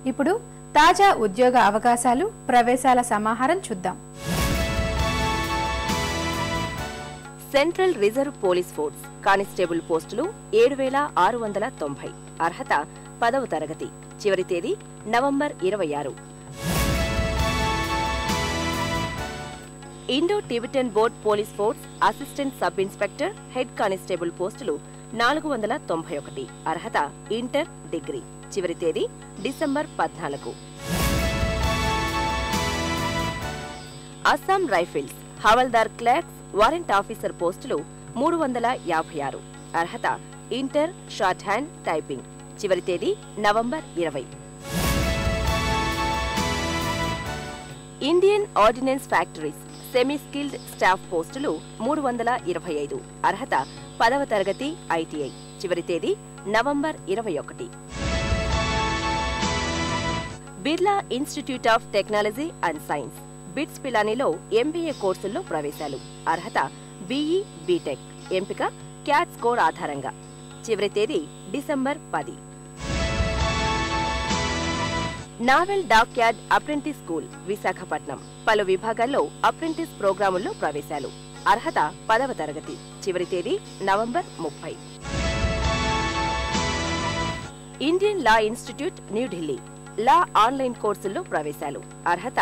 ఇప్పుడు తాజా ఉద్యోగ అవకాశాలు, ప్రవేశాల సమాహారం చూద్దాం. Central reserve police force constable పోస్టులు 7690. అర్హత 10వ తరగతి. చివరి తేదీ November 26. Indo Tibetan board police force assistant sub inspector head constable పోస్టులు 491. అర్హత ఇంటర్, డిగ్రీ. చివరి తేదీ December 14. Assam rifles havildar clerks warrant officer పోస్టులు 356. అర్హత ఇంటర్, షార్ట్ హ్యాండ్, టైపింగ్. చివరి తేదీ November 20. Indian ordinance factories semi skilled staff పోస్టులు 325. అర్హత 10వ తరగతి, ఐటీఐ. చివరి తేదీ November 21. Birla institute of technology and science BITS పిలానీలో ఎంబీఏ కోర్సుల్లో ప్రవేశాలు. అర్హత బీఈ, బీటెక్. ఎంపిక క్యాట్ స్కోర్ ఆధారంగా. చివరి తేదీ December 10. Naval dockyard apprentice school Visakhapatnam పలు విభాగాల్లో అప్రెంటిస్ ప్రోగ్రాముల్లో ప్రవేశాలు. అర్హత 10వ తరగతి. చివరి తేదీ November 30. Indian law institute, New Delhi law online కోర్సుల్లో ప్రవేశాలు. అర్హత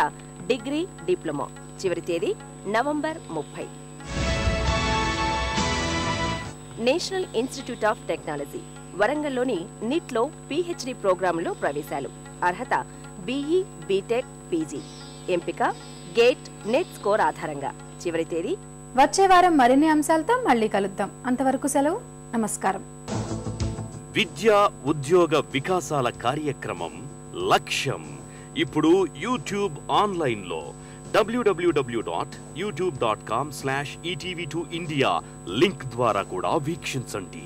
డిగ్రీ, డిప్లొమా. చివరి తేదీ November 30. National institute of technology వరంగల్లోని నిట్లో పీహెచ్డీ ప్రోగ్రాంలో ప్రవేశాలు. అర్హత బీఈ, బీటెక్, పీజీ. ఎంపిక గేట్, నెట్ స్కోర్ ఆధారంగా. చివరి తేదీ. వచ్చే వారం మరిన్ని అంశాలతో మళ్ళీ కలుద్దాం. అంతవరకు సెలవు. నమస్కారం. విద్యా ఉద్యోగ వికాసాల కార్యక్రమం లక్ష్యం ఇప్పుడు యూట్యూబ్ ఆన్లైన్లో www.youtube.com/etv2india లింక్ ద్వారా కూడా వీక్షించండి.